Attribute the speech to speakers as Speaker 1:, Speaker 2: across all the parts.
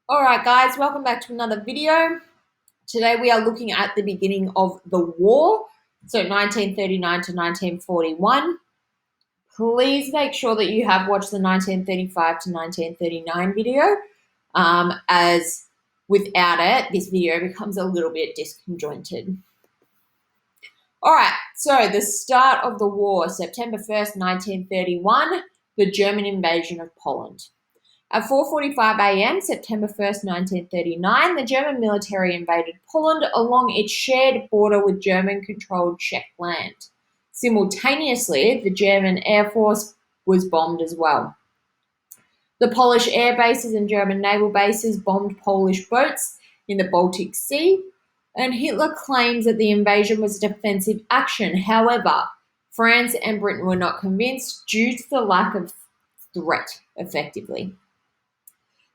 Speaker 1: All right, guys, welcome back to another video. Today we are looking at the beginning of the war, so 1939 to 1941. Please make sure that you have watched the 1935 to 1939 video, as without it, this video becomes a little bit disconjointed. All right, so the start of the war, September 1st, 1931, the German invasion of Poland. At 4:45 a.m., September 1st, 1939, the German military invaded Poland along its shared border with German-controlled Czech land. Simultaneously, the German Air Force was bombed as well. The Polish air bases and German naval bases bombed Polish boats in the Baltic Sea, and Hitler claims that the invasion was a defensive action. However, France and Britain were not convinced due to the lack of threat, effectively.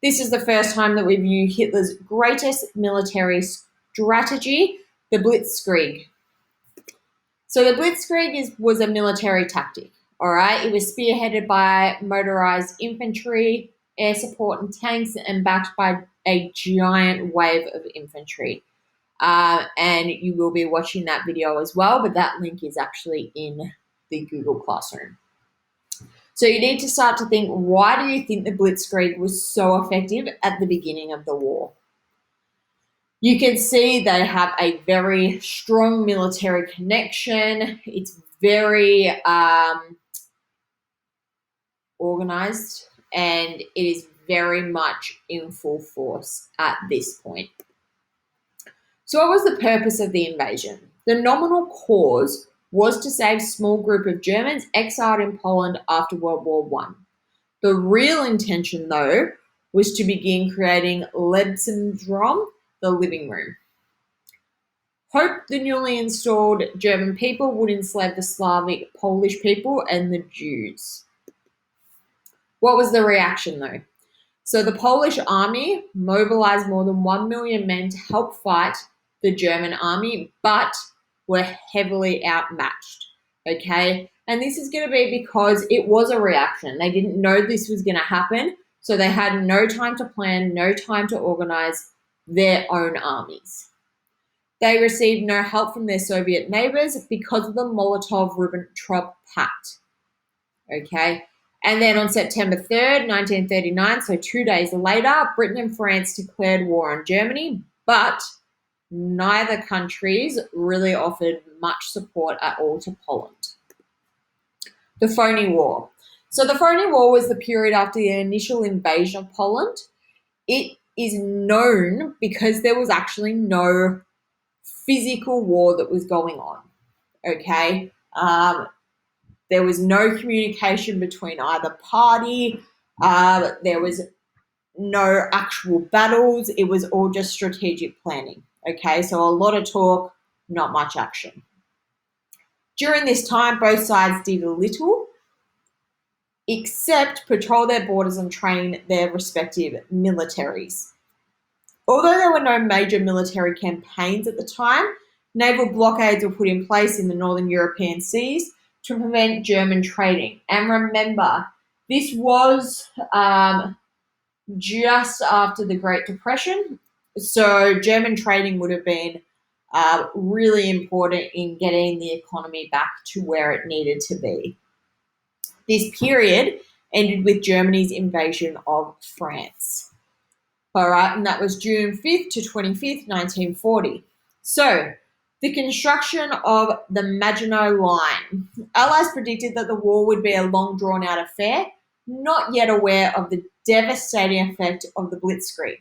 Speaker 1: This is the first time that we view Hitler's greatest military strategy, the Blitzkrieg. So the Blitzkrieg was a military tactic, all right? It was spearheaded by motorized infantry, air support and tanks, and backed by a giant wave of infantry. And you will be watching that video as well, but that link is actually in the Google Classroom. So you need to start to think, why do you think the Blitzkrieg was so effective at the beginning of the war? You can see they have a very strong military connection. It's very organized, and it is very much in full force at this point. So what was the purpose of the invasion? The nominal cause was to save a small group of Germans exiled in Poland after World War I. The real intention, though, was to begin creating Lebensraum, the living room. Hope the newly installed German people would enslave the Slavic Polish people and the Jews. What was the reaction, though? So the Polish army mobilized more than 1 million men to help fight the German army, but were heavily outmatched, okay? And this is going to be because it was a reaction. They didn't know this was going to happen, so they had no time to plan, no time to organize their own armies. They received no help from their Soviet neighbors because of the Molotov-Ribbentrop Pact, okay? And then on September 3rd, 1939, so 2 days later, Britain and France declared war on Germany, but neither countries really offered much support at all to Poland. The Phony War. So the Phony War was the period after the initial invasion of Poland. It is known because there was actually no physical war that was going on, okay? There was no communication between either party. There was no actual battles. It was all just strategic planning. Okay, so a lot of talk, not much action. During this time, both sides did little except patrol their borders and train their respective militaries. Although there were no major military campaigns at the time, naval blockades were put in place in the northern European seas to prevent German trading. And remember, this was just after the Great Depression. So German trading would have been really important in getting the economy back to where it needed to be. This period ended with Germany's invasion of France. All right, and that was June 5th to 25th, 1940. So the construction of the Maginot Line. Allies predicted that the war would be a long, drawn-out affair, not yet aware of the devastating effect of the Blitzkrieg.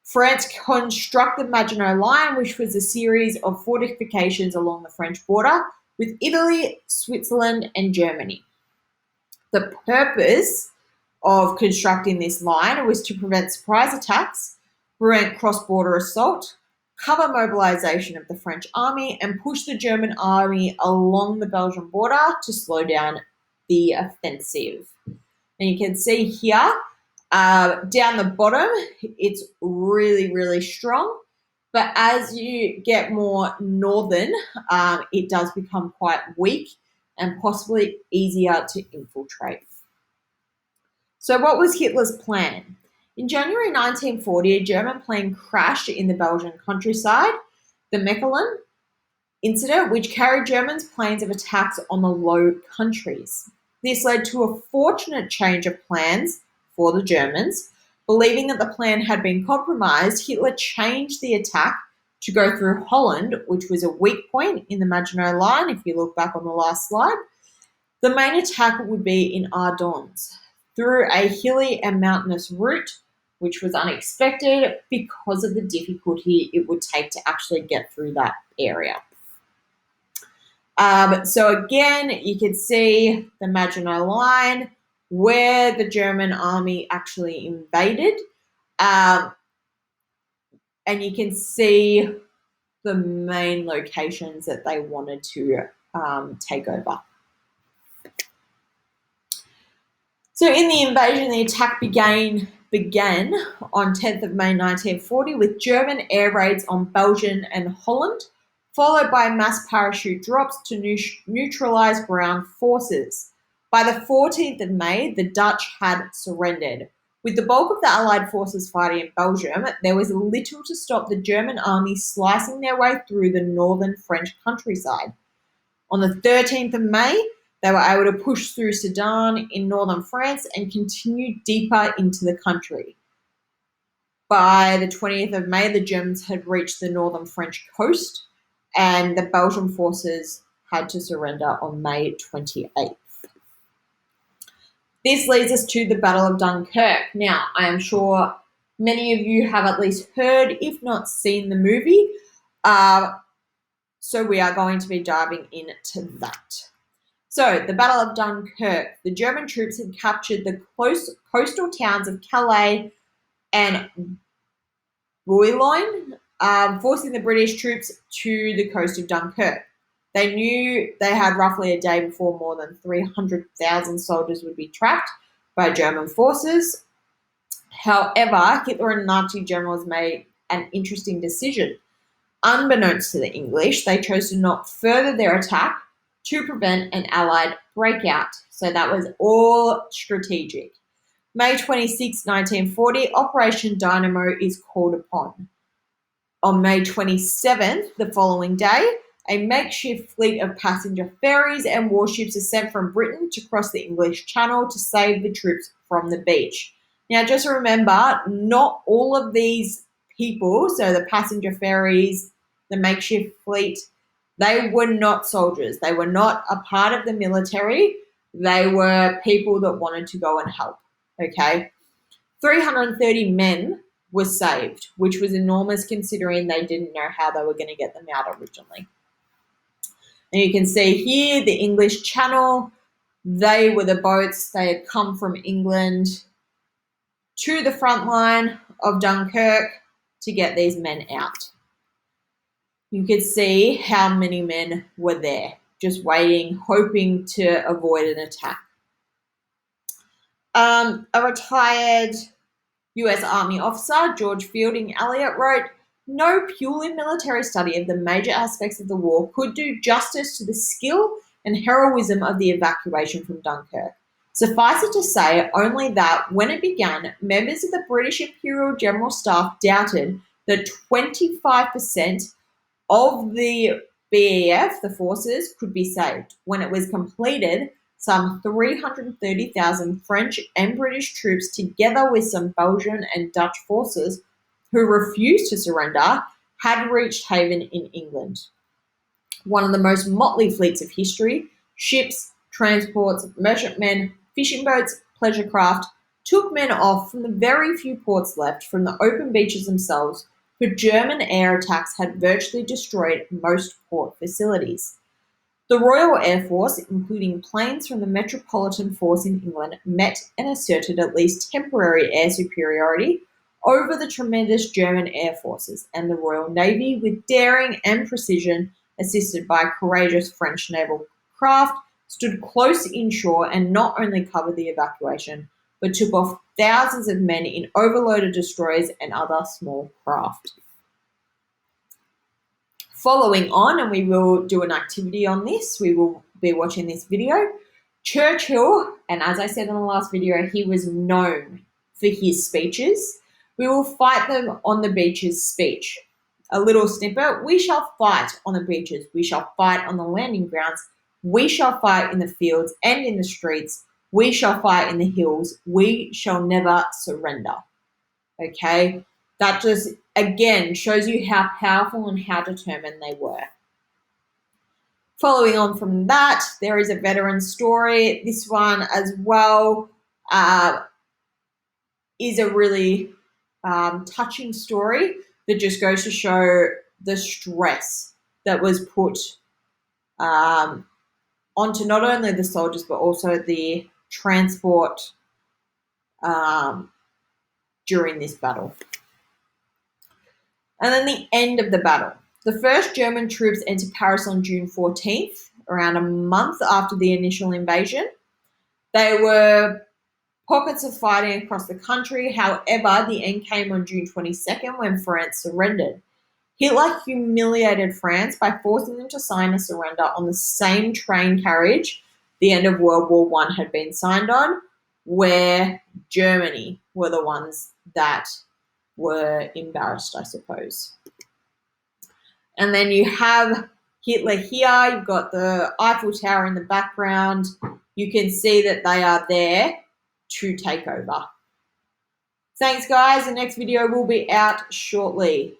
Speaker 1: France constructed Maginot Line, which was a series of fortifications along the French border with Italy, Switzerland, and Germany. The purpose of constructing this line was to prevent surprise attacks, prevent cross-border assault, cover mobilization of the French army, and push the German army along the Belgian border to slow down the offensive. And you can see here, down the bottom, it's really, really strong. But as you get more northern, it does become quite weak and possibly easier to infiltrate. So what was Hitler's plan? In January 1940, a German plane crashed in the Belgian countryside, the Mechelen incident, which carried Germans' plans of attacks on the Low Countries. This led to a fortunate change of plans for the Germans. Believing that the plan had been compromised, Hitler changed the attack to go through Holland, which was a weak point in the Maginot Line, if you look back on the last slide. The main attack would be in Ardennes, through a hilly and mountainous route, which was unexpected because of the difficulty it would take to actually get through that area. So again, you can see the Maginot Line, where the German army actually invaded. And you can see the main locations that they wanted to take over. So in the invasion, the attack began on 10th of May 1940 with German air raids on Belgium and Holland, followed by mass parachute drops to neutralize ground forces. By the 14th of May, the Dutch had surrendered. With the bulk of the Allied forces fighting in Belgium, there was little to stop the German army slicing their way through the northern French countryside. On the 13th of May, they were able to push through Sedan in northern France and continue deeper into the country. By the 20th of May, the Germans had reached the northern French coast, and the Belgian forces had to surrender on May 28th. This leads us to the Battle of Dunkirk. Now, I am sure many of you have at least heard, if not seen, the movie. So we are going to be diving into that. So, the Battle of Dunkirk. The German troops had captured the coastal towns of Calais and Boulogne, forcing the British troops to the coast of Dunkirk. They knew they had roughly a day before more than 300,000 soldiers would be trapped by German forces. However, Hitler and Nazi generals made an interesting decision. Unbeknownst to the English, they chose to not further their attack to prevent an Allied breakout. So that was all strategic. May 26, 1940, Operation Dynamo is called upon. On May 27th, the following day, a makeshift fleet of passenger ferries and warships is sent from Britain to cross the English Channel to save the troops from the beach. Now, just remember, not all of these people, so the passenger ferries, the makeshift fleet, they were not soldiers. They were not a part of the military. They were people that wanted to go and help, okay? 330 men were saved, which was enormous considering they didn't know how they were going to get them out originally. And you can see here the English Channel. They were the boats. They had come from England to the front line of Dunkirk to get these men out. You could see how many men were there, just waiting, hoping to avoid an attack. A retired US Army officer, George Fielding Elliott, wrote, "No purely military study of the major aspects of the war could do justice to the skill and heroism of the evacuation from Dunkirk. Suffice it to say only that when it began, members of the British Imperial General Staff doubted that 25% of the BEF, the forces, could be saved. When it was completed, some 330,000 French and British troops, together with some Belgian and Dutch forces who refused to surrender, had reached haven in England. One of the most motley fleets of history, ships, transports, merchantmen, fishing boats, pleasure craft, took men off from the very few ports left from the open beaches themselves, for German air attacks had virtually destroyed most port facilities. The Royal Air Force, including planes from the Metropolitan Force in England, met and asserted at least temporary air superiority over the tremendous German air forces, and the Royal Navy, with daring and precision, assisted by courageous French naval craft, stood close inshore and not only covered the evacuation, but took off thousands of men in overloaded destroyers and other small craft. Following on, and we will do an activity on this, we will be watching this video. Churchill, and as I said in the last video, he was known for his speeches. We will fight them on the beaches speech. A little snippet. We shall fight on the beaches. We shall fight on the landing grounds. We shall fight in the fields and in the streets. We shall fight in the hills. We shall never surrender. Okay? That just, again, shows you how powerful and how determined they were. Following on from that, there is a veteran story. This one as well is a really touching story that just goes to show the stress that was put onto not only the soldiers but also the transport during this battle. And then the end of the battle. The first German troops entered Paris on June 14th, around a month after the initial invasion. There were pockets of fighting across the country. However, the end came on June 22nd when France surrendered. Hitler humiliated France by forcing them to sign a surrender on the same train carriage the end of World War I had been signed on, where Germany were the ones that were embarrassed, I suppose. And then you have Hitler here. You've got the Eiffel Tower in the background. You can see that they are there to take over. Thanks, guys. The next video will be out shortly.